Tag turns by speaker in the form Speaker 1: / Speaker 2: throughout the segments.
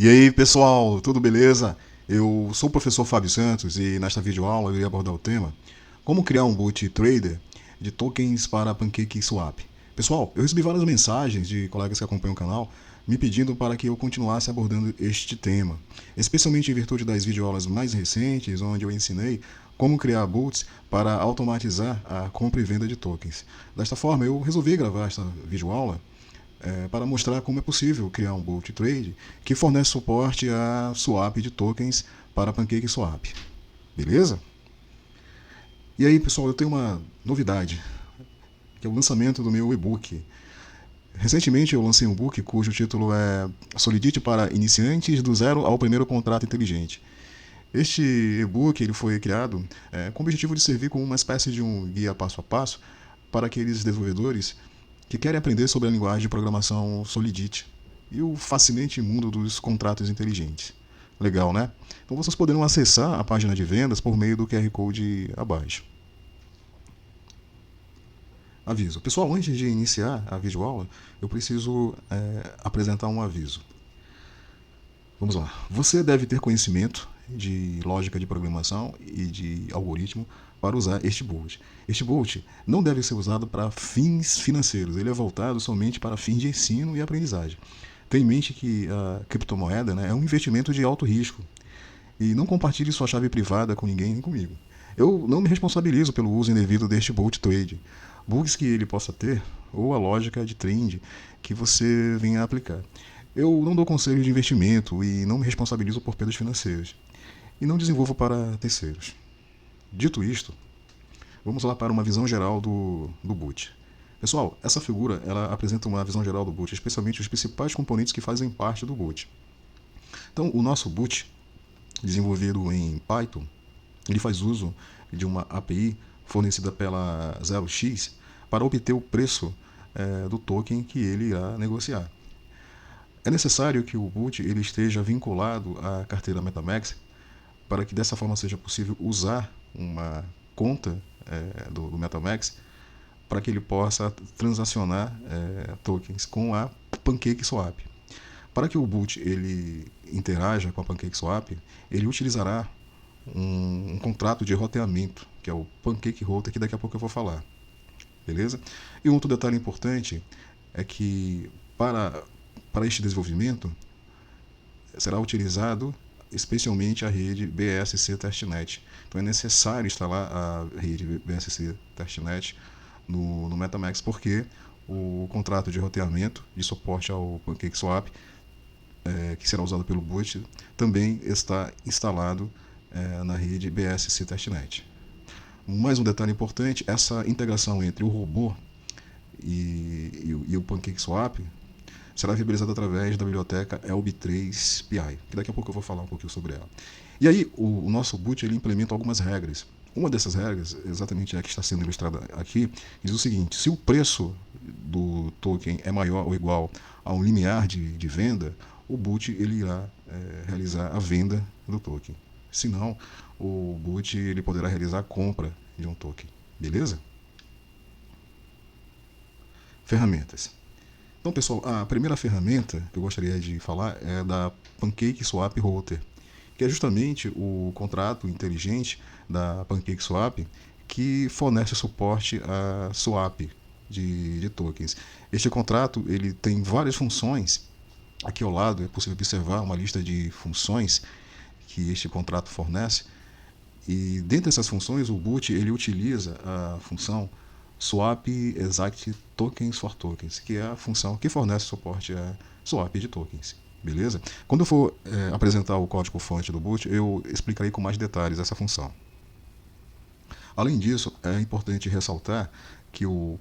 Speaker 1: E aí, pessoal, tudo beleza? Eu sou o professor Fábio Santos e nesta videoaula eu irei abordar o tema como criar um boot trader de tokens para PancakeSwap. Pessoal, eu recebi várias mensagens de colegas que acompanham o canal me pedindo para que eu continuasse abordando este tema, especialmente em virtude das videoaulas mais recentes, onde eu ensinei como criar boots para automatizar a compra e venda de tokens. Desta forma, eu resolvi gravar esta videoaula para mostrar como é possível criar um Bolt Trade que fornece suporte a swap de tokens para PancakeSwap. Beleza? E aí, pessoal, eu tenho uma novidade, que é o lançamento do meu e-book. Recentemente eu lancei um book cujo título é Solidity para iniciantes do zero ao primeiro contrato inteligente. Este e-book ele foi criado com o objetivo de servir como uma espécie de um guia passo a passo para aqueles desenvolvedores que querem aprender sobre a linguagem de programação Solidity e o fascinante mundo dos contratos inteligentes. Legal, né? Então vocês poderão acessar a página de vendas por meio do QR Code abaixo. Aviso. Pessoal, antes de iniciar a videoaula, eu preciso apresentar um aviso. Vamos lá. Você deve ter conhecimento de lógica de programação e de algoritmo para usar este boot. Este boot não deve ser usado para fins financeiros, ele é voltado somente para fins de ensino e aprendizagem. Tenha em mente que a criptomoeda, né, é um investimento de alto risco e não compartilhe sua chave privada com ninguém nem comigo. Eu não me responsabilizo pelo uso indevido deste boot trade. Bugs que ele possa ter ou a lógica de trend que você venha a aplicar. Eu não dou conselho de investimento e não me responsabilizo por perdas financeiras. E não desenvolvo para terceiros. Dito isto, vamos lá para uma visão geral do boot. Pessoal, essa figura ela apresenta uma visão geral do boot, especialmente os principais componentes que fazem parte do boot. Então, o nosso boot, desenvolvido em Python, ele faz uso de uma API fornecida pela 0x para obter o preço do token que ele irá negociar. É necessário que o boot ele esteja vinculado à carteira MetaMask para que dessa forma seja possível usar uma conta do MetaMask para que ele possa transacionar tokens com a PancakeSwap. Para que o boot ele interaja com a PancakeSwap, ele utilizará um contrato de roteamento, que é o Pancake Router, que daqui a pouco eu vou falar. Beleza? E um outro detalhe importante é que para este desenvolvimento será utilizado especialmente a rede BSC Testnet. Então é necessário instalar a rede BSC Testnet no MetaMask, porque o contrato de roteamento de suporte ao PancakeSwap, que será usado pelo boot, também está instalado na rede BSC Testnet. Mais um detalhe importante, essa integração entre o robô e o PancakeSwap será viabilizada através da biblioteca ELB3PI, que daqui a pouco eu vou falar um pouquinho sobre ela. E aí, o nosso boot ele implementa algumas regras. Uma dessas regras, exatamente a que está sendo ilustrada aqui, diz o seguinte: se o preço do token é maior ou igual a um limiar de venda, o boot ele irá realizar a venda do token. Se não, o boot ele poderá realizar a compra de um token. Beleza? Ferramentas. Então, pessoal, a primeira ferramenta que eu gostaria de falar é da PancakeSwap Router, que é justamente o contrato inteligente da PancakeSwap que fornece suporte a swap de tokens. Este contrato ele tem várias funções. Aqui ao lado é possível observar uma lista de funções que este contrato fornece. E dentre essas funções, o boot ele utiliza a função swap exact tokens for tokens, que é a função que fornece suporte a swap de tokens. Beleza? Quando eu for apresentar o código-fonte do boot, eu explicarei com mais detalhes essa função. Além disso, é importante ressaltar que o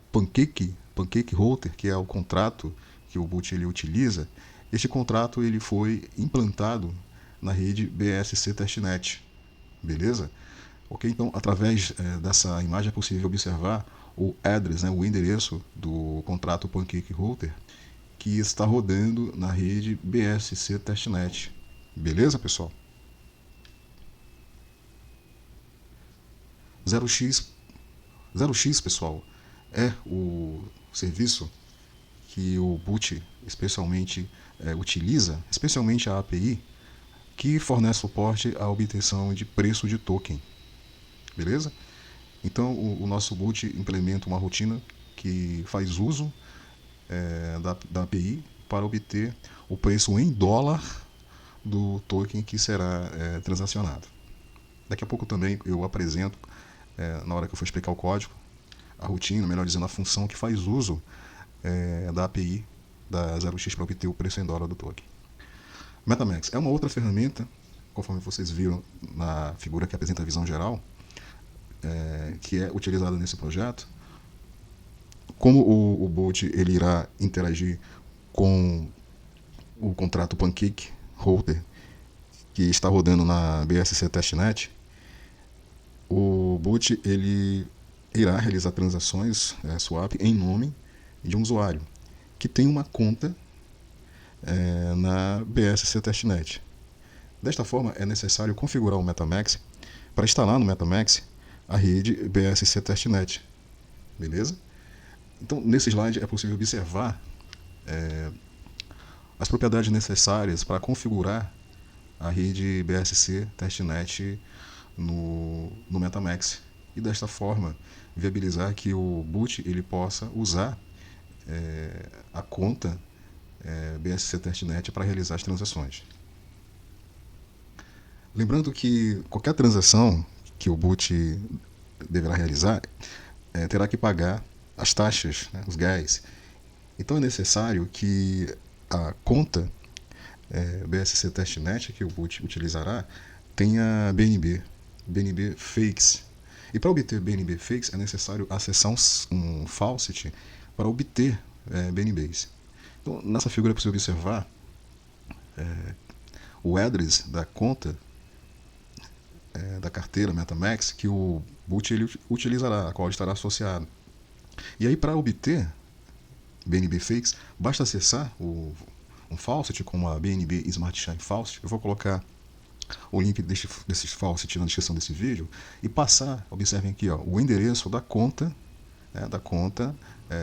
Speaker 1: Pancake Router, que é o contrato que o boot ele utiliza, este contrato ele foi implantado na rede BSC Testnet. Beleza? Ok, então através dessa imagem é possível observar o address, né, o endereço do contrato Pancake Router que está rodando na rede BSC Testnet. Beleza, pessoal? 0x, 0x, pessoal, é o serviço que o boot especialmente utiliza, especialmente a API, que fornece suporte à obtenção de preço de token. Beleza? Então, o nosso boot implementa uma rotina que faz uso da API para obter o preço em dólar do token que será transacionado. Daqui a pouco também eu apresento, na hora que eu for explicar o código, a rotina, melhor dizendo, a função que faz uso da API da 0x para obter o preço em dólar do token. MetaMask é uma outra ferramenta, conforme vocês viram na figura que apresenta a visão geral, que é utilizada nesse projeto. Como o Bolt ele irá interagir com o contrato Pancake Holder que está rodando na BSC Testnet, o Boot ele irá realizar transações swap em nome de um usuário que tem uma conta na BSC Testnet. Desta forma, é necessário configurar o MetaMask para instalar no MetaMask a rede BSC Testnet. Beleza? Então, nesse slide é possível observar as propriedades necessárias para configurar a rede BSC Testnet no MetaMask e desta forma viabilizar que o boot ele possa usar a conta BSC Testnet para realizar as transações. Lembrando que qualquer transação que o boot deverá realizar terá que pagar as taxas, né, os gás. Então é necessário que a conta BSC Testnet que o boot utilizará tenha BNB Fakes. E para obter BNB Fakes é necessário acessar um faucet para obter BNBs. Então, nessa figura é possível observar o address da conta da carteira MetaMask que o boot ele utilizará, a qual estará associado. E aí, para obter BNB Fakes, basta acessar um faucet como a BNB Smart Chain Faucet. Eu vou colocar o link desses faucets na descrição desse vídeo e passar, observem aqui, o endereço da conta,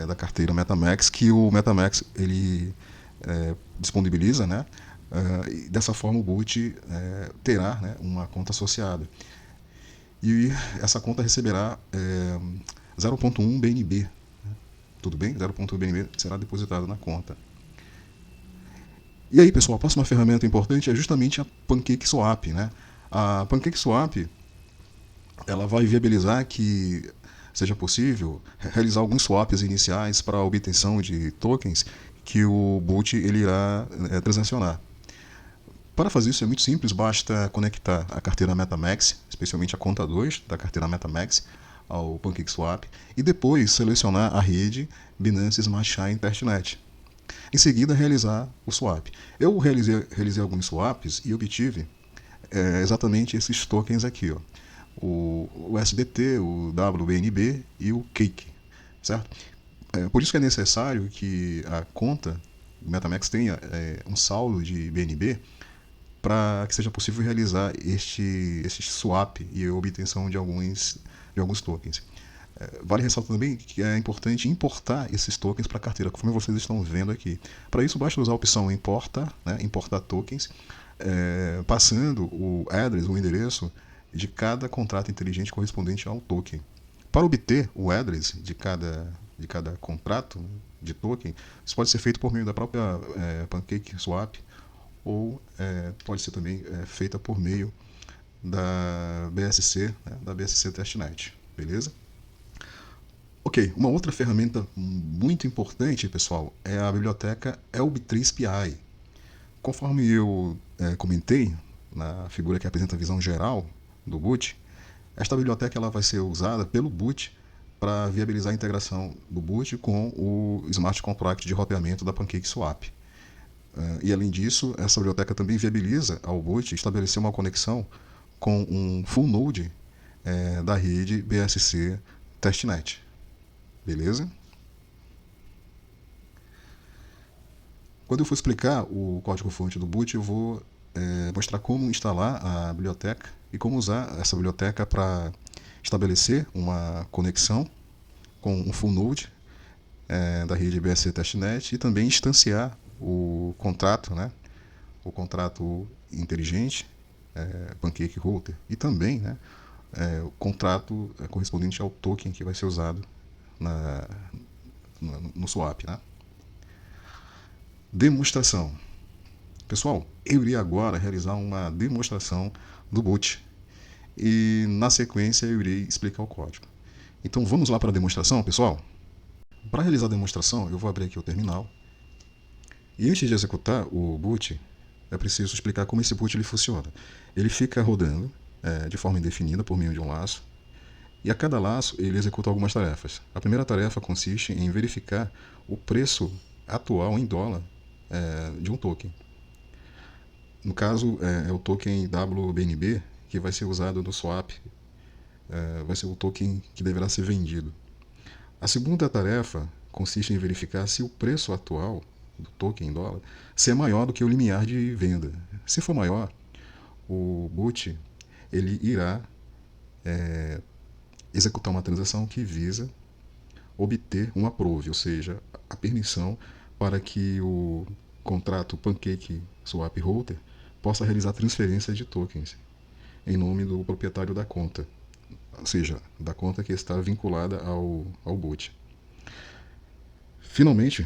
Speaker 1: da carteira MetaMask que o MetaMask ele disponibiliza, né? E dessa forma o boot terá uma conta associada. E essa conta receberá 0.1 BNB. Tudo bem? 0.1 BNB será depositado na conta. E aí, pessoal, a próxima ferramenta importante é justamente a PancakeSwap, né? A PancakeSwap ela vai viabilizar que seja possível realizar alguns swaps iniciais para a obtenção de tokens que o boot ele irá transacionar. Para fazer isso é muito simples, basta conectar a carteira MetaMask, especialmente a conta 2 da carteira MetaMask, ao PancakeSwap e depois selecionar a rede Binance Smart Chain Testnet. Em seguida, realizar o swap. Eu realizei alguns swaps e obtive exatamente esses tokens aqui, o SDT, o WBNB e o Cake, certo? Por isso que é necessário que a conta do MetaMask tenha um saldo de BNB para que seja possível realizar este swap e a obtenção de alguns tokens. Vale ressaltar também que é importante importar esses tokens para a carteira, conforme vocês estão vendo aqui. Para isso, basta usar a opção importar, importar tokens, passando o address, o endereço de cada contrato inteligente correspondente ao token. Para obter o address de cada contrato de token, isso pode ser feito por meio da própria PancakeSwap ou pode ser também feita por meio da BSC, da BSC Testnet, beleza? Ok, uma outra ferramenta muito importante, pessoal, é a biblioteca Elb3PI. Conforme eu comentei na figura que apresenta a visão geral do boot, esta biblioteca ela vai ser usada pelo boot para viabilizar a integração do boot com o Smart Contract de roteamento da PancakeSwap. E além disso, essa biblioteca também viabiliza ao boot estabelecer uma conexão com um full node da rede BSC Testnet. Beleza? Quando eu for explicar o código-fonte do boot, eu vou mostrar como instalar a biblioteca e como usar essa biblioteca para estabelecer uma conexão com um full node da rede BSC Testnet e também instanciar o contrato, né? O contrato inteligente, Pancake Router, e também, né, o contrato correspondente ao token que vai ser usado na, no swap, né? Demonstração. Pessoal, eu irei agora realizar uma demonstração do boot e na sequência eu irei explicar o código. Então vamos lá para a demonstração, pessoal? Para realizar a demonstração, eu vou abrir aqui o terminal. E antes de executar o boot, é preciso explicar como esse boot ele funciona. Ele fica rodando de forma indefinida por meio de um laço. E a cada laço ele executa algumas tarefas. A primeira tarefa consiste em verificar o preço atual em dólar de um token. No caso, é o token WBNB, que vai ser usado no swap, vai ser o token que deverá ser vendido. A segunda tarefa consiste em verificar se o preço atual do token em dólar se é maior do que o limiar de venda. Se for maior, o boot ele irá executar uma transação que visa obter um approve, ou seja, a permissão para que o contrato Pancake Swap Router possa realizar transferência de tokens em nome do proprietário da conta, ou seja, da conta que está vinculada ao boot. Finalmente,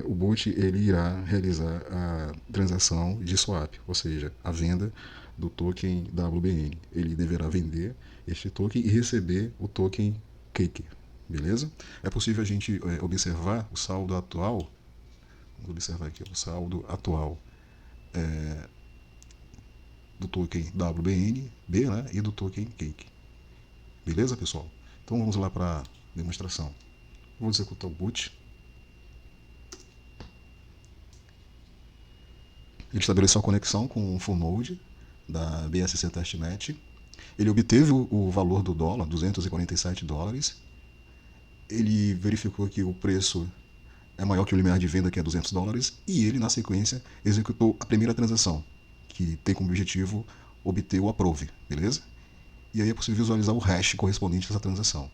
Speaker 1: o boot ele irá realizar a transação de swap, ou seja, a venda do token WBN. Ele deverá vender este token e receber o token Cake, beleza? É possível a gente observar o saldo atual. Vamos observar aqui o saldo atual do token WBN, B, né, e do token Cake. Beleza, pessoal? Então vamos lá para a demonstração. Vou executar o boot. Ele estabeleceu a conexão com o full node da BSC Testnet. Ele obteve o valor do dólar, 247 dólares. Ele verificou que o preço é maior que o limiar de venda, que é 200 dólares. E ele, na sequência, executou a primeira transação, que tem como objetivo obter o approve, beleza? E aí é possível visualizar o hash correspondente a essa transação.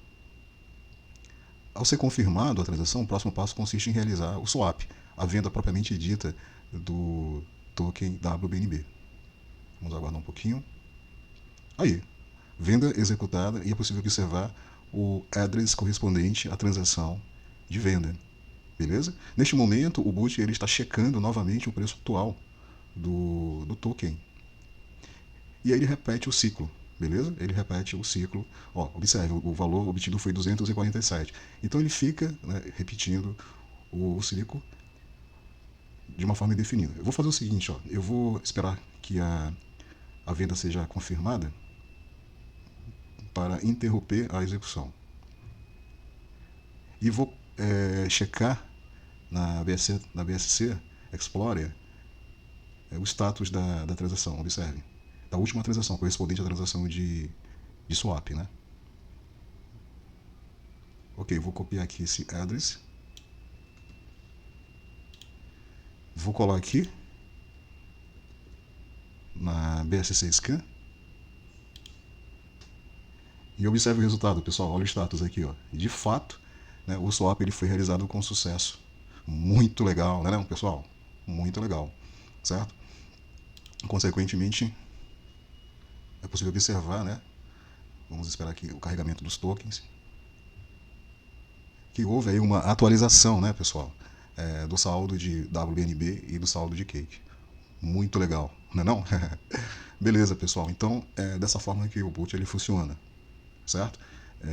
Speaker 1: Ao ser confirmado a transação, o próximo passo consiste em realizar o swap, a venda propriamente dita do token WBNB. Vamos aguardar um pouquinho. Aí, venda executada e é possível observar o address correspondente à transação de venda. Beleza? Neste momento, o boot ele está checando novamente o preço atual do token. E aí ele repete o ciclo. Beleza? Ele repete o ciclo. Ó, observe, o valor obtido foi 247. Então ele fica, né, repetindo o ciclo de uma forma indefinida. Eu vou fazer o seguinte, ó, eu vou esperar que a venda seja confirmada para interromper a execução. E vou checar na BSC Explorer o status da transação. Observe, da última transação correspondente à transação de swap, né? Ok, vou copiar aqui esse address. Vou colar aqui na BSC Scan. E observe o resultado, pessoal. Olha o status aqui, ó. De fato, né, o swap ele foi realizado com sucesso. Muito legal, né, pessoal? Muito legal, certo? Consequentemente, é possível observar, né? Vamos esperar aqui o carregamento dos tokens. Que houve aí uma atualização, né, pessoal? Do saldo de WBNB e do saldo de Cake. Muito legal, não é não? Beleza, pessoal. Então, é dessa forma que o boot ele funciona, certo?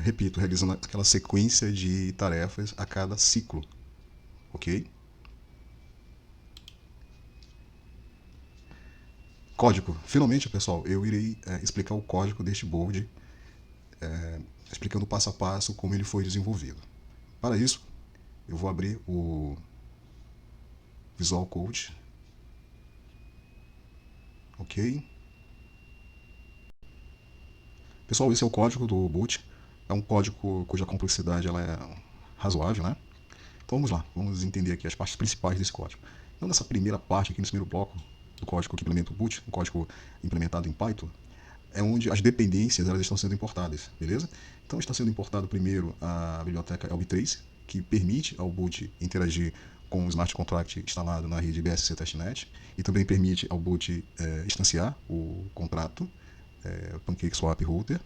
Speaker 1: Repito, realizando aquela sequência de tarefas a cada ciclo, ok? Código. Finalmente, pessoal, eu irei explicar o código deste board, explicando passo a passo como ele foi desenvolvido. Para isso, eu vou abrir o Visual Code, ok? Pessoal, esse é o código do boot. É um código cuja complexidade ela é razoável, né? Então vamos lá, vamos entender aqui as partes principais desse código. Então nessa primeira parte, aqui nesse primeiro bloco do código que implementa o boot, o código implementado em Python, é onde as dependências elas estão sendo importadas, beleza? Então está sendo importado primeiro a biblioteca LB3, que permite ao boot interagir com o smart contract instalado na rede BSC Testnet e também permite ao boot instanciar o contrato PancakeSwap Router.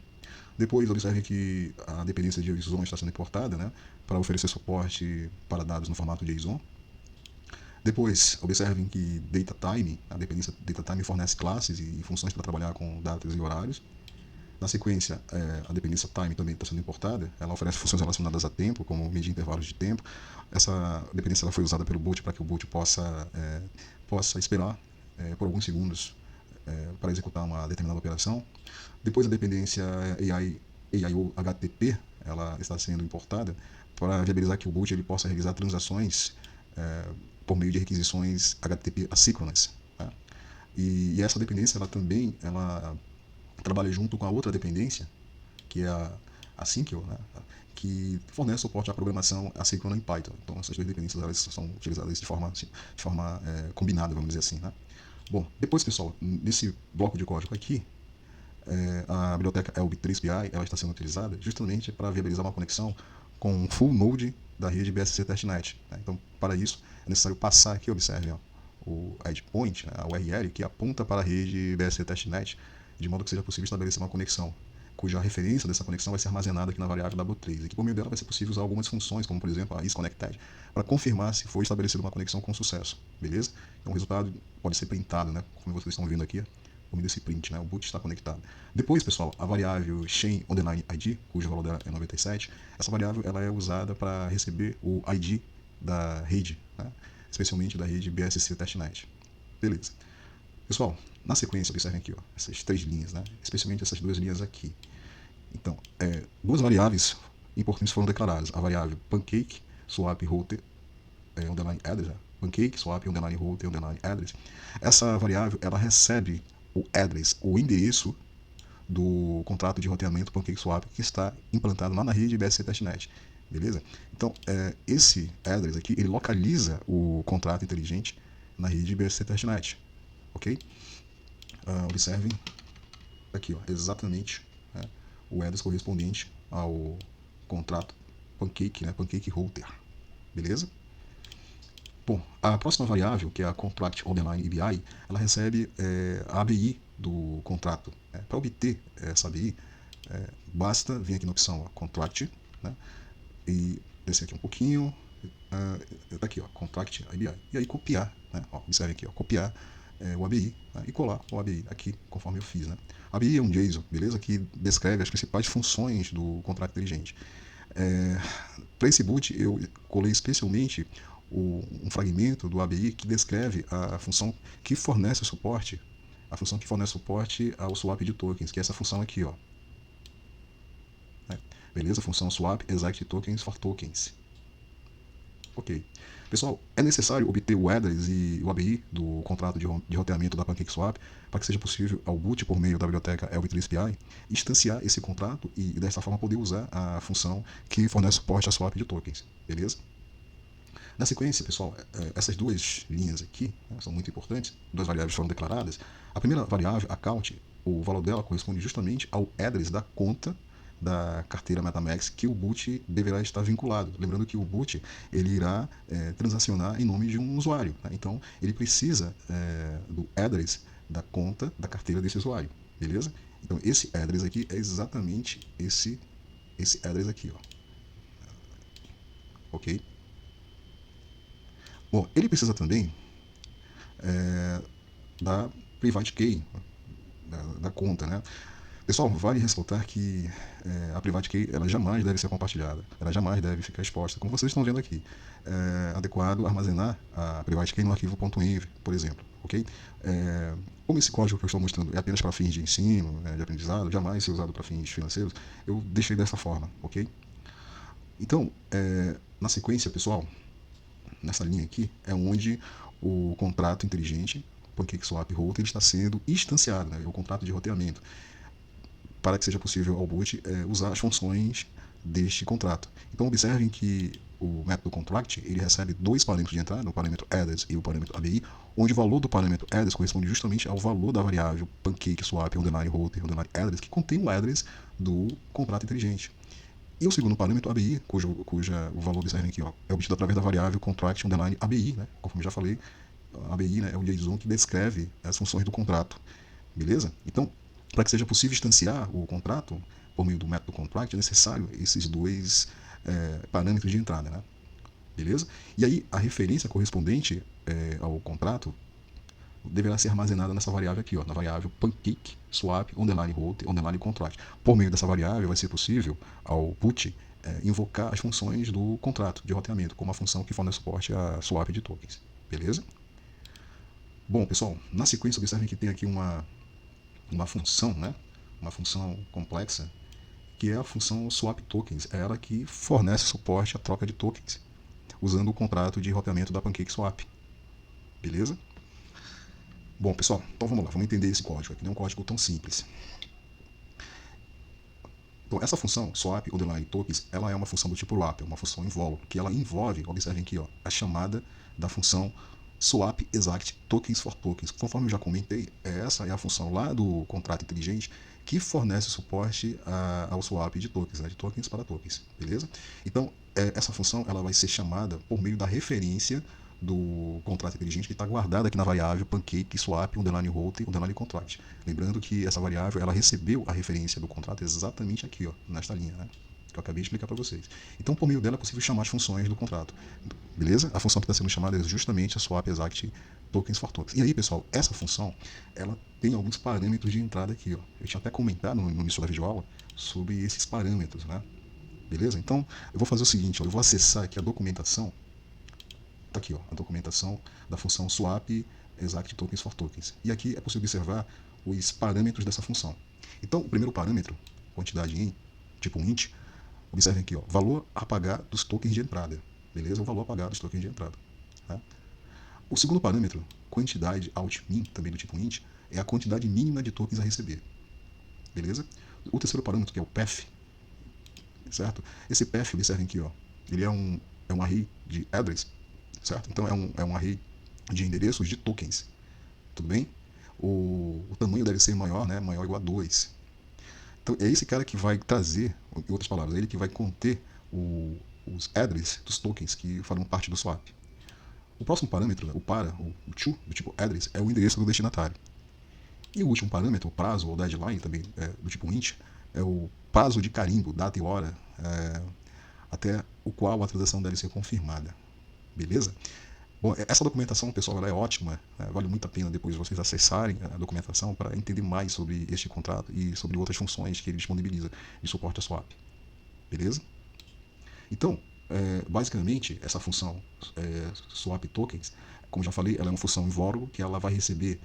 Speaker 1: Depois, observe que a dependência de JSON está sendo importada, né, para oferecer suporte para dados no formato JSON. Depois, observem que DataTime, a dependência DataTime fornece classes e funções para trabalhar com datas e horários. Na sequência, a dependência time também está sendo importada. Ela oferece funções relacionadas a tempo, como medir intervalos de tempo. Essa dependência ela foi usada pelo boot para que o boot possa esperar por alguns segundos para executar uma determinada operação. Depois, a dependência AIO HTTP ela está sendo importada para viabilizar que o boot ele possa realizar transações por meio de requisições HTTP assíncronas. Tá? E essa dependência ela também trabalha junto com a outra dependência, que é a Syncio, né, que fornece suporte à programação assíncrona em Python. Então, essas duas dependências elas são utilizadas de forma combinada, vamos dizer assim. Né? Bom, depois, pessoal, nesse bloco de código aqui, a biblioteca ELB3PI ela está sendo utilizada justamente para viabilizar uma conexão com um full node da rede BSC Testnet. Né? Então, para isso, é necessário passar aqui, observe, ó, o endpoint, né, a URL, que aponta para a rede BSC Testnet, de modo que seja possível estabelecer uma conexão, cuja referência dessa conexão vai ser armazenada aqui na variável W3. E que por meio dela vai ser possível usar algumas funções, como por exemplo a isConnected, para confirmar se foi estabelecida uma conexão com sucesso, beleza? Então o resultado pode ser printado, né? Como vocês estão vendo aqui, por meio desse print, né? O boot está conectado. Depois, pessoal, a variável chain_id, cujo valor dela é 97, essa variável ela é usada para receber o ID da rede, né? Especialmente da rede BSC Testnet. Beleza. Pessoal, na sequência, observem aqui, ó, essas três linhas, né? Especialmente essas duas linhas aqui. Então, duas variáveis importantes foram declaradas. A variável pancake, swap, router, underline address, né? Pancake, swap, underline router, underline address. Essa variável, ela recebe o address, o endereço do contrato de roteamento pancake swap que está implantado lá na rede BSC Testnet. Beleza? Então, esse address aqui, ele localiza o contrato inteligente na rede BSC Testnet. Ok? Observem aqui, ó, exatamente, né, o address correspondente ao contrato Pancake, né, Pancake Router. Beleza? Bom, a próxima variável, que é a Contract Underline ABI, ela recebe a ABI do contrato. Para obter essa ABI, basta vir aqui na opção ó, Contract, né, e descer aqui um pouquinho, tá aqui, ó, Contract ABI, e aí copiar, né, ó, observe aqui, ó, copiar o ABI, né, e colar o ABI aqui, conforme eu fiz. Né. A ABI é um JSON, beleza, que descreve as principais funções do contrato inteligente. Para esse boot, eu colei especialmente um fragmento do ABI que descreve a função que fornece suporte, ao swap de tokens, que é essa função aqui, ó. Beleza? Função swap exact tokens for tokens. Ok. Pessoal, é necessário obter o address e o ABI do contrato de roteamento da PancakeSwap para que seja possível ao boot por meio da biblioteca ELB3PI instanciar esse contrato e dessa forma poder usar a função que fornece suporte a swap de tokens. Beleza? Na sequência, pessoal, essas duas linhas aqui, né, são muito importantes, duas variáveis foram declaradas. A primeira variável, account, o valor dela corresponde justamente ao address da conta da carteira MetaMask que o boot deverá estar vinculado. Lembrando que o boot ele irá transacionar em nome de um usuário. Né? Então, ele precisa do address da conta da carteira desse usuário. Beleza? Então, esse address aqui é exatamente esse address aqui. Ó. Ok? Bom, ele precisa também da private key, da conta, né? Pessoal, vale ressaltar que a private key ela jamais deve ser compartilhada, ela jamais deve ficar exposta, como vocês estão vendo aqui. É adequado armazenar a private key no arquivo .env, por exemplo, ok? Como esse código que eu estou mostrando é apenas para fins de ensino, de aprendizado, jamais ser usado para fins financeiros, eu deixei dessa forma, ok? Então, na sequência, pessoal, nessa linha aqui, é onde o contrato inteligente, PancakeSwap Router, está sendo instanciado, né? É o contrato de roteamento, para que seja possível ao boot usar as funções deste contrato. Então observem que o método contract ele recebe dois parâmetros de entrada, o parâmetro address e o parâmetro ABI, onde o valor do parâmetro address corresponde justamente ao valor da variável PancakeSwap underline router underline address, que contém o address do contrato inteligente. E o segundo parâmetro, ABI, cuja o valor, observem aqui, ó, é obtido através da variável contract underline ABI, né? Conforme já falei, a ABI, né, é o JSON que descreve as funções do contrato. Beleza? Então, para que seja possível instanciar o contrato por meio do método contract, é necessário esses dois parâmetros de entrada, né? Beleza? E aí, a referência correspondente ao contrato deverá ser armazenada nessa variável aqui, ó, na variável pancake swap underline route underline contract. Por meio dessa variável vai ser possível ao put invocar as funções do contrato de roteamento, como a função que fornece suporte a swap de tokens. Beleza? Bom, pessoal, na sequência observem que tem aqui uma função, né? Uma função complexa, que é a função swap tokens. É ela que fornece suporte à troca de tokens, usando o contrato de roteamento da Pancake Swap. Beleza? Bom, pessoal, então vamos lá, vamos entender esse código aqui, não é um código tão simples. Então, essa função, swap underline tokens, ela é uma função do tipo wrap, é uma função invólucra, que ela envolve, observem aqui, ó, a chamada da função swap exact tokens for tokens. Conforme eu já comentei, essa é a função lá do contrato inteligente que fornece suporte ao swap de tokens, né, de tokens para tokens, beleza? Então, essa função ela vai ser chamada por meio da referência do contrato inteligente que está guardado aqui na variável pancake swap underline route underline contract. Lembrando que essa variável ela recebeu a referência do contrato exatamente aqui, ó, nesta linha, né, que eu acabei de explicar para vocês. Então, por meio dela é possível chamar as funções do contrato. Beleza? A função que está sendo chamada é justamente a swap exact tokens for tokens. E aí, pessoal, essa função ela tem alguns parâmetros de entrada aqui, ó. Eu tinha até comentado no início da videoaula sobre esses parâmetros, né? Beleza? Então, eu vou fazer o seguinte, ó, eu vou acessar aqui a documentação. Tá aqui, ó, a documentação da função swap exact tokens for tokens. E aqui é possível observar os parâmetros dessa função. Então, o primeiro parâmetro, quantidade em, tipo int, observem aqui, ó, valor a pagar dos tokens de entrada. Beleza? O valor a pagar dos tokens de entrada. Tá? O segundo parâmetro, quantidade alt-min, também do tipo int, é a quantidade mínima de tokens a receber. Beleza? O terceiro parâmetro, que é o path, certo? Esse path, observem aqui, ó, ele é um array de address, certo? Então é um array de endereços de tokens. Tudo bem? O tamanho deve ser maior, né? Maior ou igual a 2. Então é esse cara que vai trazer, em outras palavras, é ele que vai conter os address dos tokens que farão parte do swap. O próximo parâmetro, o to, do tipo address, é o endereço do destinatário. E o último parâmetro, o prazo ou deadline, também do tipo int, é o prazo de carimbo, data e hora, até o qual a transação deve ser confirmada. Beleza? Bom, essa documentação, pessoal, ela é ótima, né? Vale muito a pena depois vocês acessarem a documentação para entender mais sobre este contrato e sobre outras funções que ele disponibiliza de suporte a swap. Beleza? Então, basicamente, essa função swap tokens, como já falei, ela é uma função invólucra que ela vai receber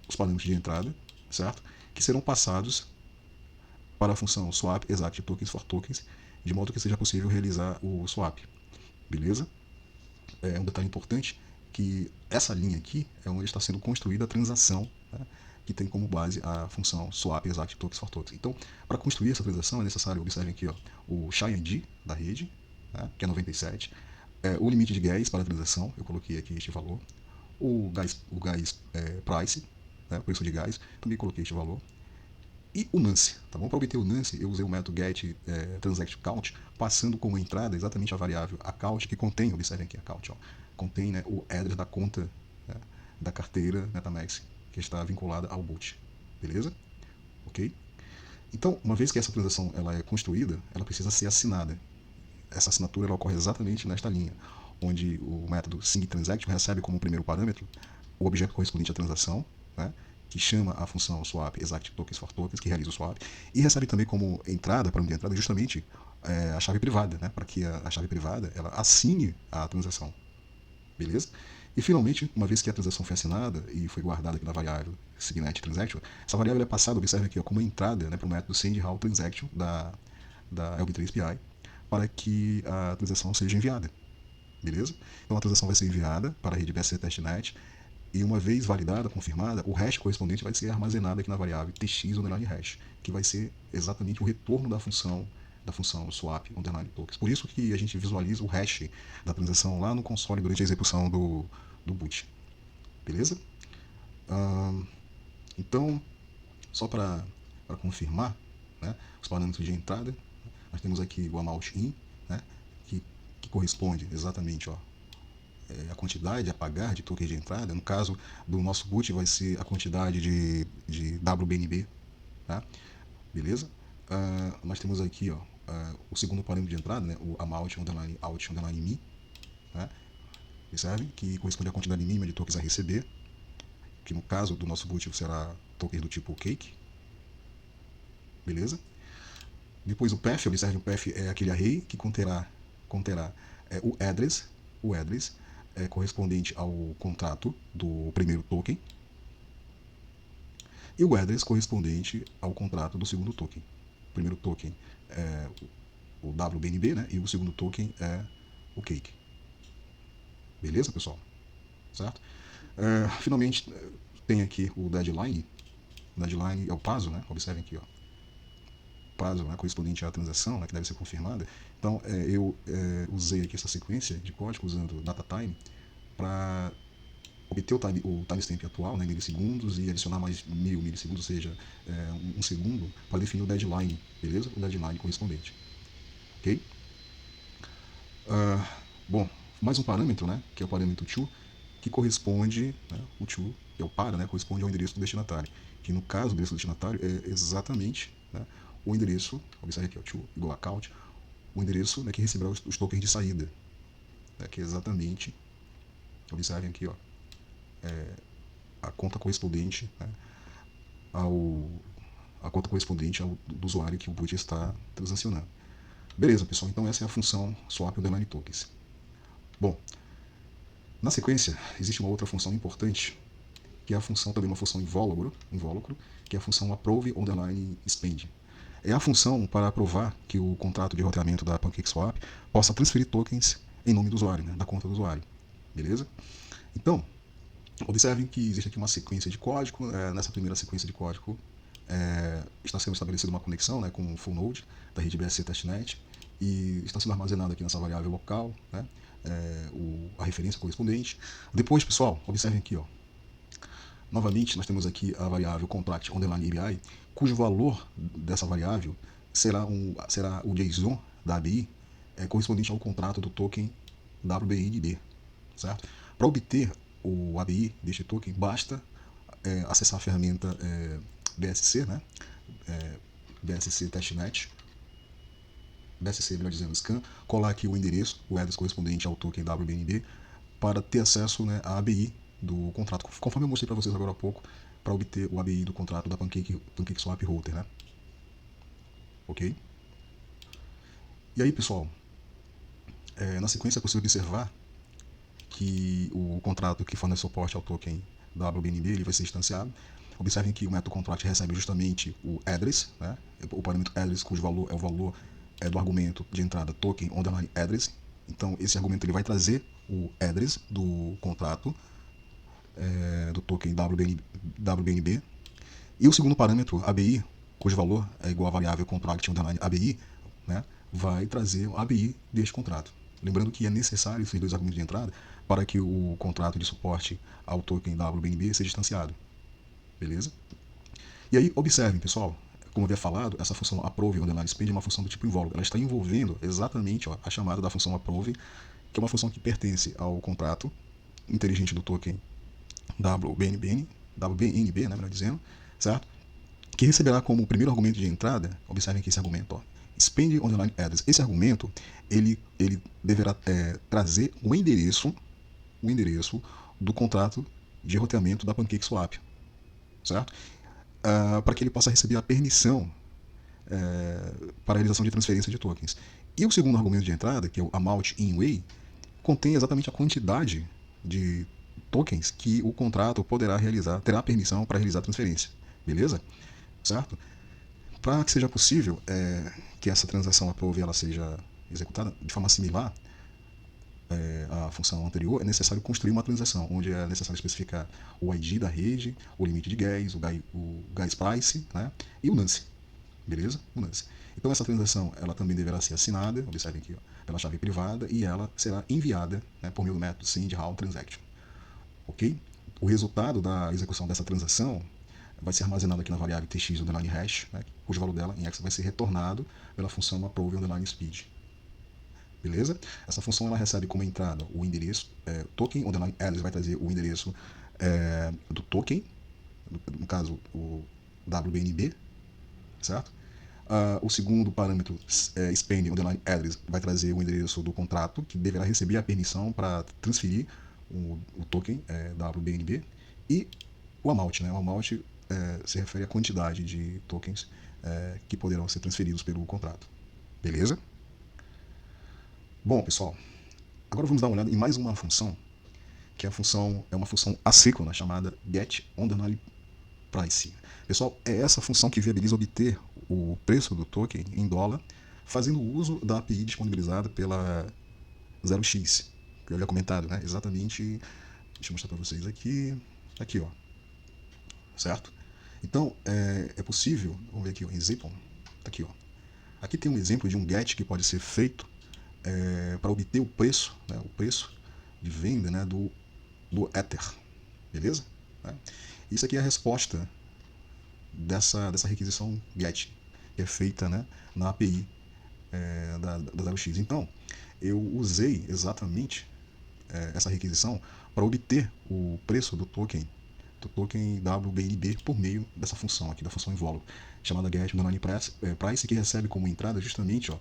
Speaker 1: os parâmetros de entrada, certo? Que serão passados para a função swap exact tokens for tokens, de modo que seja possível realizar o swap. Beleza? É um detalhe importante que essa linha aqui é onde está sendo construída a transação, né, que tem como base a função swap exact tokens for tokens. Então, para construir essa transação é necessário, observem aqui, ó, o SHA-ID da rede, né, que é 97, o limite de gas para a transação, eu coloquei aqui este valor, o gás price, né, o preço de gás, também coloquei este valor, e o nonce, tá bom? Para obter o nonce, eu usei o método get transact count, passando como entrada exatamente a variável account, que contém, observem aqui, account, ó, contém, né, o address da conta, né, da carteira MetaMask, que está vinculada ao boot. Beleza? Ok? Então, uma vez que essa transação ela é construída, ela precisa ser assinada. Essa assinatura ela ocorre exatamente nesta linha, onde o método SingTransaction recebe como primeiro parâmetro o objeto correspondente à transação, né, que chama a função swap exact tokens for tokens, que realiza o swap, e recebe também como entrada, para onde entrada, justamente a chave privada, né, para que a chave privada ela assine a transação. Beleza? E finalmente, uma vez que a transação foi assinada e foi guardada aqui na variável Signet Transaction, essa variável é passada, observe aqui, ó, como entrada, né, para o método sendHowTransaction da LB3PI, para que a transação seja enviada. Beleza? Então a transação vai ser enviada para a rede BSC Testnet e uma vez validada, confirmada, o hash correspondente vai ser armazenado aqui na variável tx underline hash, que vai ser exatamente o retorno da função swap underline tokens. Por isso que a gente visualiza o hash da transação lá no console durante a execução do boot. Beleza? Então, só para confirmar, né, os parâmetros de entrada, nós temos aqui o amount in, né, que corresponde exatamente, ó, a quantidade a pagar de tokens de entrada. No caso do nosso boot vai ser a quantidade de WBNB, tá? Beleza? Nós temos aqui, ó, o segundo parâmetro de entrada, né, o amount underline out underline me, né? Percebe? Que corresponde à quantidade mínima de tokens a receber, que no caso do nosso boot será tokens do tipo cake. Beleza? Depois o path, observe, o path é aquele array que conterá o address correspondente ao contrato do primeiro token, e o address correspondente ao contrato do segundo token. O primeiro token é o WBNB, né? E o segundo token é o cake. Beleza, pessoal? Certo? Finalmente, tem aqui o deadline. O deadline é o prazo, né? Observem aqui, ó. Prazo, né, correspondente à transação, né, que deve ser confirmada. Então, eu usei aqui essa sequência de código usando DataTime para obter o timestamp atual, né, em milissegundos, e adicionar mais 1000 milissegundos, ou seja, um segundo, para definir o deadline, beleza? O deadline correspondente. Ok? Bom, mais um parâmetro, né, que é o parâmetro to, que corresponde, né, o to, que é o para, né, corresponde ao endereço do destinatário, que no caso o endereço do destinatário é exatamente, né, o endereço, observe aqui, o to igual account, o endereço, né, que receberá os tokens de saída, né, que é exatamente, observem aqui, ó, a conta correspondente, né, a conta correspondente ao do usuário que o boot está transacionando. Beleza, pessoal, então essa é a função swap underline tokens. Bom, na sequência existe uma outra função importante, que é a função, também uma função invólucro, que é a função approve underline spend. É a função para aprovar que o contrato de roteamento da PancakeSwap possa transferir tokens em nome do usuário, né, da conta do usuário. Beleza? Então, observem que existe aqui uma sequência de código. Nessa primeira sequência de código está sendo estabelecida uma conexão, né, com o full node da rede BSC testnet, e está sendo armazenado aqui nessa variável local, né, a referência correspondente. Depois, pessoal, observem aqui, ó, novamente nós temos aqui a variável contract underline ABI, cujo valor dessa variável será o JSON da ABI correspondente ao contrato do token WBNB, certo? Para obter o ABI deste token, basta acessar a ferramenta BSC, né? BSC testnet, BSC, melhor dizendo, scan, colar aqui o endereço, o address correspondente ao token WBNB, para ter acesso, né, à ABI do contrato, conforme eu mostrei para vocês agora há pouco, para obter o ABI do contrato da PancakeSwap Router, né? Ok? E aí, pessoal, na sequência é possível observar que o contrato que fornece suporte ao token WBNB ele vai ser instanciado. Observem que o método contract recebe justamente o address, né? O parâmetro address, cujo valor é o valor do argumento de entrada token underline address. Então, esse argumento ele vai trazer o address do contrato do token WBNB. E o segundo parâmetro, ABI, cujo valor é igual à variável contract underline ABI, né, vai trazer o ABI deste contrato. Lembrando que é necessário esses dois argumentos de entrada para que o contrato de suporte ao token WBNB seja instanciado. Beleza? E aí, observem, pessoal, como eu havia falado, essa função approve underline spend é uma função do tipo invólucro. Ela está envolvendo exatamente, ó, a chamada da função approve, que é uma função que pertence ao contrato inteligente do token WBNB, né, melhor dizendo, certo? Que receberá como primeiro argumento de entrada, observem aqui esse argumento, ó, spend underline address. Esse argumento ele deverá trazer o endereço do contrato de roteamento da PancakeSwap, certo? Para que ele possa receber a permissão para a realização de transferência de tokens. E o segundo argumento de entrada, que é o amount in way, contém exatamente a quantidade de tokens que o contrato terá permissão para realizar a transferência. Beleza? Certo? Para que seja possível que essa transação approve ela seja executada de forma similar à função anterior, é necessário construir uma transação, onde é necessário especificar o ID da rede, o limite de gas, o gas price, né, e o nonce. Beleza? O nonce. Então essa transação ela também deverá ser assinada, observem aqui, ó, pela chave privada, e ela será enviada, né, por meio do método send how transaction. Ok? O resultado da execução dessa transação vai ser armazenado aqui na variável tx underline hash, né, cujo valor dela em hexa vai ser retornado pela função approve underline speed. Beleza? Essa função ela recebe como entrada o endereço token underline alias vai trazer o endereço do token, no caso o WBNB, certo? O segundo parâmetro, spend underline address, vai trazer o endereço do contrato, que deverá receber a permissão para transferir o token WBNB. E o amount, né? O amount se refere à quantidade de tokens que poderão ser transferidos pelo contrato. Beleza? Bom, pessoal, agora vamos dar uma olhada em mais uma função, que é uma função assíncrona chamada getOnDenialPrice. Pessoal, é essa função que viabiliza obter o preço do token em dólar fazendo uso da API disponibilizada pela 0x, que eu havia comentado, né? Exatamente, deixa eu mostrar para vocês aqui, ó, certo? Então, é possível, vamos ver aqui, ó, em Zypon, tá aqui, ó. Aqui tem um exemplo de um get que pode ser feito para obter o preço, né, o preço de venda, né, do Ether, beleza? Isso aqui é a resposta dessa requisição GET, que é feita, né, na API da 0x. Então, eu usei exatamente essa requisição para obter o preço do token WBNB por meio dessa função aqui, da função involve, chamada getOnDenialPrice, que recebe como entrada justamente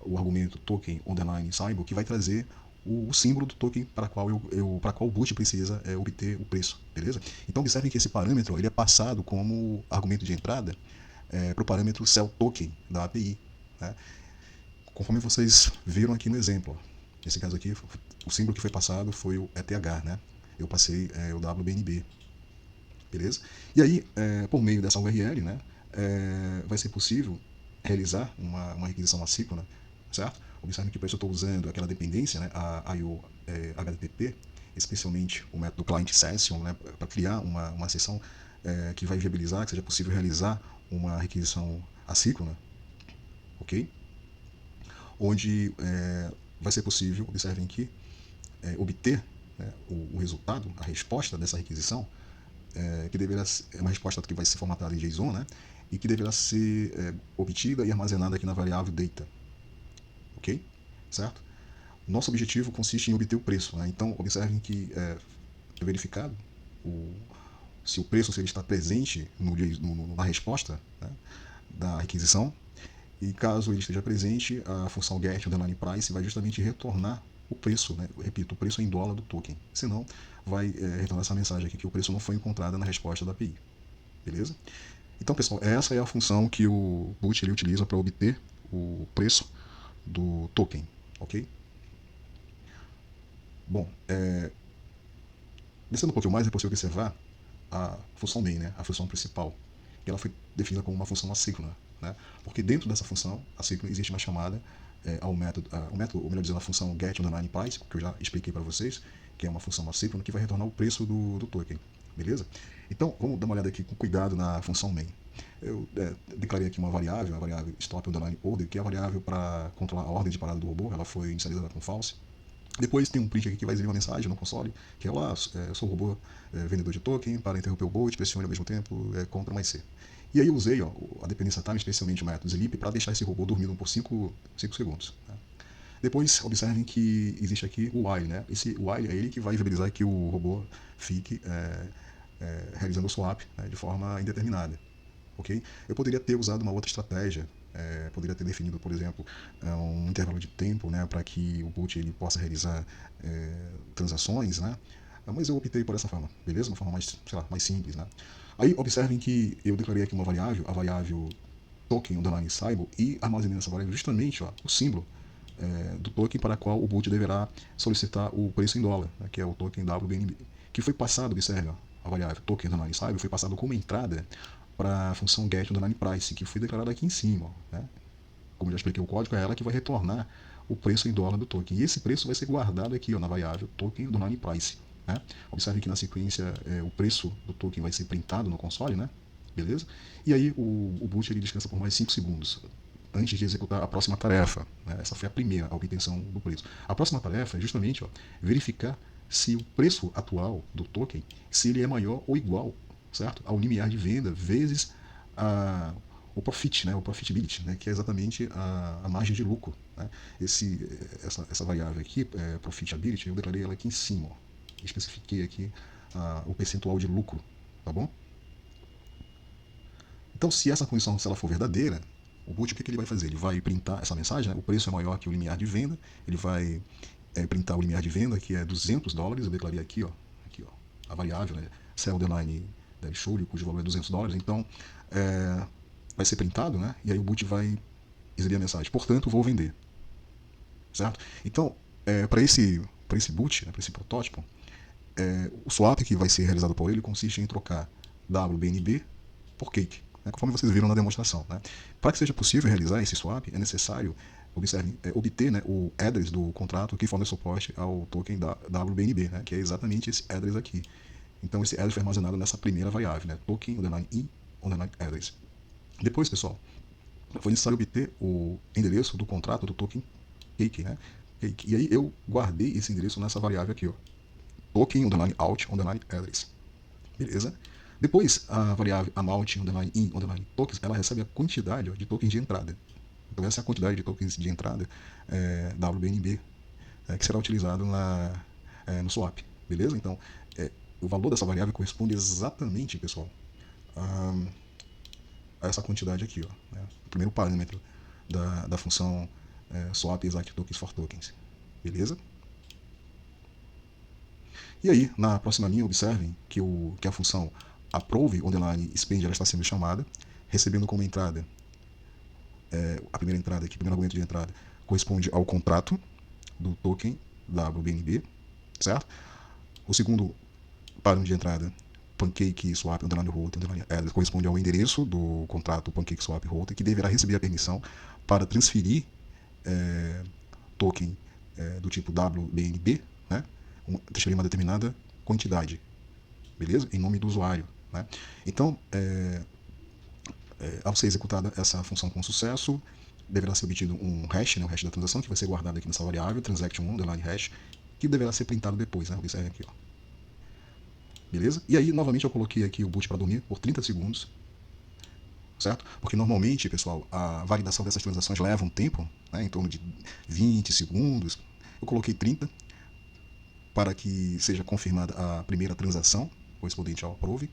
Speaker 1: o argumento token underline symbol, que vai trazer o símbolo do token para qual o boot precisa obter o preço, beleza? Então observem que esse parâmetro ele é passado como argumento de entrada para o parâmetro cellToken da API, né? Conforme vocês viram aqui no exemplo, nesse caso aqui, o símbolo que foi passado foi o ETH, né? Eu passei o WBNB, beleza? E aí, por meio dessa URL, né, vai ser possível realizar uma requisição assíncrona, certo? Observe que eu estou usando aquela dependência, né, a IO HTTP, especialmente o método client session, né, para criar uma sessão que vai viabilizar que seja possível realizar uma requisição assíncrona, ok? Onde vai ser possível, observem aqui, obter, né, o resultado, a resposta dessa requisição, que deverá ser uma resposta que vai ser formatada em JSON, né, e que deverá ser obtida e armazenada aqui na variável data, ok? Certo? Nosso objetivo consiste em obter o preço, né? Então observem que é verificado se o preço se ele está presente na resposta, né, da requisição, e caso ele esteja presente, a função getOnDenialPrice vai justamente retornar o preço, né? Eu repito, o preço em dólar do token. Senão, vai retornar essa mensagem aqui que o preço não foi encontrado na resposta da API. Beleza? Então, pessoal, essa é a função que o boot ele utiliza para obter o preço do token, ok? Bom, descendo um pouquinho mais, é possível observar a função main, né? A função principal, que ela foi definida como uma função assíncrona, né? Porque dentro dessa função assíncrona existe uma chamada ao método, ou melhor dizendo, a função getOnDenialPrice, que eu já expliquei para vocês, que é uma função assíncrona que vai retornar o preço do token, beleza? Então, vamos dar uma olhada aqui com cuidado na função main. Eu declarei aqui uma variável stop_order, que é a variável para controlar a ordem de parada do robô. Ela foi inicializada com false. Depois tem um print aqui que vai exibir uma mensagem no console, que é: olá, eu sou o robô vendedor de token, para interromper o boot, pressione ao mesmo tempo Ctrl mais C. E aí eu usei a dependência time, especialmente o método sleep, para deixar esse robô dormindo por 5 segundos. Né? Depois, observem que existe aqui o while, né? Esse while é ele que vai viabilizar que o robô fique realizando o swap, né, de forma indeterminada. Okay? Eu poderia ter usado uma outra estratégia, poderia ter definido, por exemplo, um intervalo de tempo, né, para que o boot ele possa realizar transações, né? Mas eu optei por essa forma, beleza? Uma forma mais, sei lá, mais simples, né? Aí observem que eu declarei aqui uma variável, a variável token underline symbol, e armazenei nessa variável justamente o símbolo do token para a qual o boot deverá solicitar o preço em dólar, né, que é o token WBNB, que foi passado, observe, a variável token underline symbol foi passado como entrada para a função getOnDenialPrice, que foi declarada aqui em cima, né? Como eu já expliquei, o código é ela que vai retornar o preço em dólar do token. E esse preço vai ser guardado aqui na variável token_price. Né? Observe que na sequência o preço do token vai ser printado no console, né? Beleza? E aí o boot ele descansa por mais 5 segundos antes de executar a próxima tarefa. Né? Essa foi a primeira, a obtenção do preço. A próxima tarefa é justamente verificar se o preço atual do token, se ele é maior ou igual certo? Ao limiar de venda vezes a, o profit, né? O profitability, né? Que é exatamente a margem de lucro, né? Essa variável aqui, profitability, eu declarei ela aqui em cima, ó. Especifiquei aqui o percentual de lucro, tá bom? Então, se essa condição se ela for verdadeira, o boot, o que ele vai fazer? Ele vai printar essa mensagem, né? O preço é maior que o limiar de venda, ele vai printar o limiar de venda, que é $200, eu declarei aqui, ó, a variável, né? Cell underline show, cujo valor é $200, então vai ser printado, né? E aí o boot vai exibir a mensagem, portanto, vou vender, certo? Então, para esse boot, né, para esse protótipo, o swap que vai ser realizado por ele consiste em trocar WBNB por cake, né, conforme vocês viram na demonstração. Né? Para que seja possível realizar esse swap, é necessário obter, né, o address do contrato que fornece suporte ao token da WBNB, né, que é exatamente esse address aqui. Então, esse address foi armazenado nessa primeira variável, né, token underline in underline address. Depois, pessoal, foi necessário obter o endereço do contrato do token cake, né? E aí eu guardei esse endereço nessa variável aqui, ó, token underline out underline address. Beleza? Depois, a variável amount underline in underline tokens, ela recebe a quantidade, ó, de tokens de entrada. Então essa é a quantidade de tokens de entrada WBNB que será utilizado no swap. Beleza? Então, o valor dessa variável corresponde exatamente, pessoal, a essa quantidade aqui, ó, né? O primeiro parâmetro da função swap exact tokens for tokens. Beleza? E aí, na próxima linha, observem que a função approve underline spend ela está sendo chamada, recebendo como entrada, a primeira entrada aqui, o primeiro argumento de entrada, corresponde ao contrato do token WBNB, certo? O segundo parâmetro de entrada, pancake swap underline holder underline address, corresponde ao endereço do contrato pancake swap holder, que deverá receber a permissão para transferir token do tipo WBNB, né? Transferir uma determinada quantidade, beleza? Em nome do usuário, né? Então, ao ser executada essa função com sucesso, deverá ser obtido um hash, né, o hash da transação, que vai ser guardado aqui nessa variável, transaction1 underline hash, que deverá ser printado depois, né? Observe aqui, ó. Beleza? E aí, novamente, eu coloquei aqui o boot para dormir por 30 segundos, certo? Porque normalmente, pessoal, a validação dessas transações leva um tempo, né, em torno de 20 segundos. Eu coloquei 30 para que seja confirmada a primeira transação correspondente ao approve.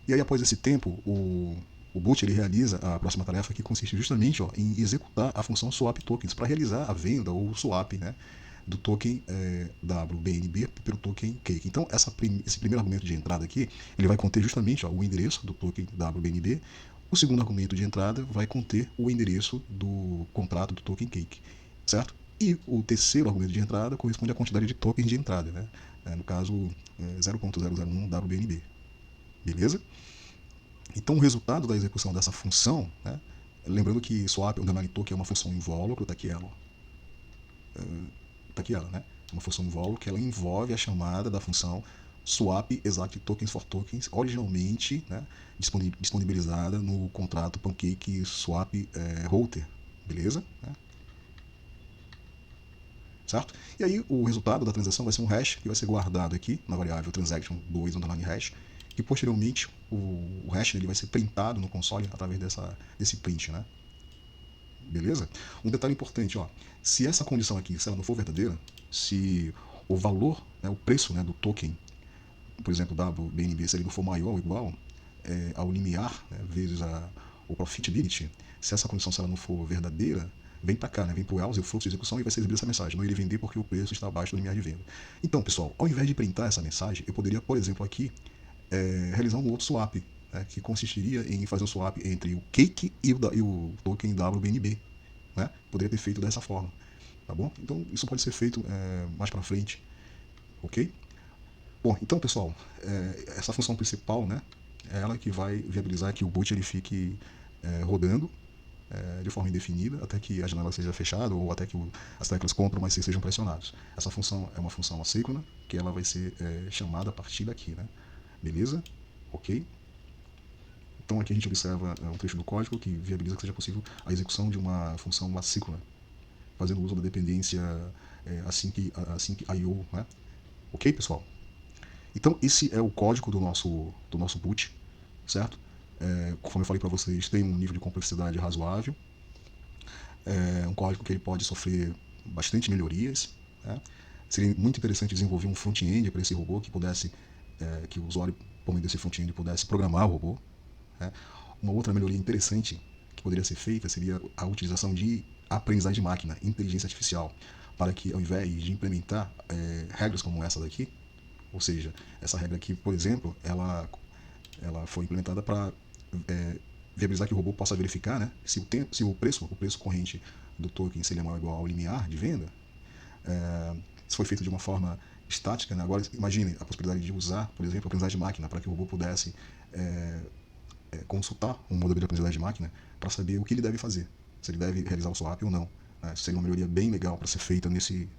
Speaker 1: E aí, após esse tempo, o boot ele realiza a próxima tarefa, que consiste justamente, ó, em executar a função swap tokens para realizar a venda ou swap, né, do token WBNB pelo token cake. Então, esse primeiro argumento de entrada aqui, ele vai conter justamente, ó, o endereço do token WBNB. O segundo argumento de entrada vai conter o endereço do contrato do token cake, certo? E o terceiro argumento de entrada corresponde à quantidade de tokens de entrada, né? No caso, 0.001 WBNB. Beleza? Então, o resultado da execução dessa função, né, lembrando que swap underline token é uma função invólucro, tá aqui ela, ó. Tá aqui ela, né? É uma função invólucro que ela envolve a chamada da função swap exact tokens for tokens, originalmente, né, disponibilizada no contrato pancake swap router, beleza? Certo? E aí o resultado da transação vai ser um hash que vai ser guardado aqui na variável transaction2 underline hash, e posteriormente o hash ele vai ser printado no console através desse print, né? Beleza? Um detalhe importante, ó, se essa condição aqui, se ela não for verdadeira, se o valor, né, o preço, né, do token, por exemplo, WBNB, se ele não for maior ou igual ao limiar, né, vezes o profitability, se essa condição se ela não for verdadeira, vem para cá, né, vem para o else, o fluxo de execução, e vai ser exibida essa mensagem: não irei vender porque o preço está abaixo do limiar de venda. Então, pessoal, ao invés de printar essa mensagem, eu poderia, por exemplo, aqui realizar um outro swap, né, que consistiria em fazer um swap entre o cake e o token WBNB. Né? Poderia ter feito dessa forma, tá bom? Então isso pode ser feito mais para frente, ok? Bom, então pessoal, essa função principal, né, é ela que vai viabilizar que o boot ele fique rodando de forma indefinida até que a janela seja fechada ou até que as teclas Ctrl mais C sejam pressionadas. Essa função é uma função assíncrona que ela vai ser chamada a partir daqui, né? Beleza? Ok? Então aqui a gente observa um trecho do código que viabiliza que seja possível a execução de uma função assíncrona, fazendo uso da dependência async IO, né? Ok, pessoal? Então, esse é o código do nosso boot, certo? Conforme eu falei para vocês, tem um nível de complexidade razoável. É um código que ele pode sofrer bastante melhorias. Né? Seria muito interessante desenvolver um front-end para esse robô que pudesse, que o usuário, por meio desse front-end, pudesse programar o robô. Né? Uma outra melhoria interessante que poderia ser feita seria a utilização de aprendizagem de máquina, inteligência artificial, para que ao invés de implementar regras como essa daqui, ou seja, essa regra aqui, por exemplo, ela foi implementada para viabilizar que o robô possa verificar, né, se o preço corrente do token seria maior ou igual ao limiar de venda. Isso foi feito de uma forma estática, né? Agora imagine a possibilidade de usar, por exemplo, a aprendizagem de máquina para que o robô pudesse consultar um modelo de aprendizagem de máquina para saber o que ele deve fazer, se ele deve realizar o swap ou não. Né? Seria uma melhoria bem legal para ser feita nesse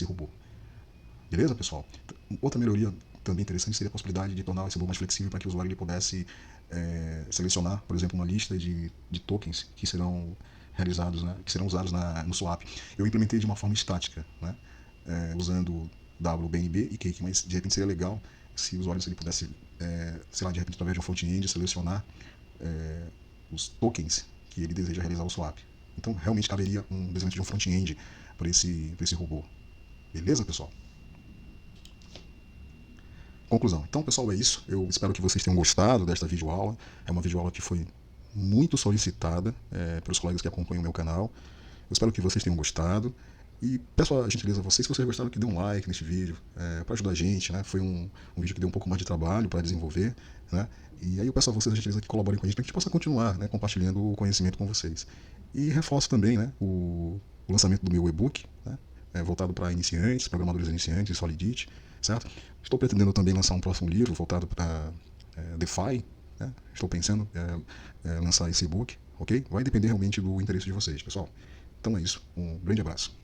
Speaker 1: robô. Beleza, pessoal? Outra melhoria também interessante seria a possibilidade de tornar esse robô mais flexível para que o usuário ele pudesse selecionar, por exemplo, uma lista de tokens que serão realizados, né, que serão usados no swap. Eu implementei de uma forma estática, né, usando WBNB e Cake, mas de repente seria legal se o usuário se ele pudesse, sei lá, de repente através de um front-end selecionar os tokens que ele deseja realizar o swap. Então realmente caberia um desenvolvimento de um front-end para esse robô. Beleza, pessoal? Conclusão. Então, pessoal, é isso. Eu espero que vocês tenham gostado desta videoaula. É uma videoaula que foi muito solicitada pelos colegas que acompanham o meu canal. Eu espero que vocês tenham gostado. E peço a gentileza a vocês, se vocês gostaram, que dê um like neste vídeo, para ajudar a gente, né? Foi um vídeo que deu um pouco mais de trabalho para desenvolver, né? E aí eu peço a vocês a gentileza que colaborem com a gente, para que a gente possa continuar, né, compartilhando o conhecimento com vocês. E reforço também, né, o lançamento do meu e-book, né, voltado para iniciantes, programadores iniciantes, Solidity, certo? Estou pretendendo também lançar um próximo livro voltado para DeFi, né? Estou pensando em lançar esse e-book, ok? Vai depender realmente do interesse de vocês, pessoal. Então é isso, um grande abraço.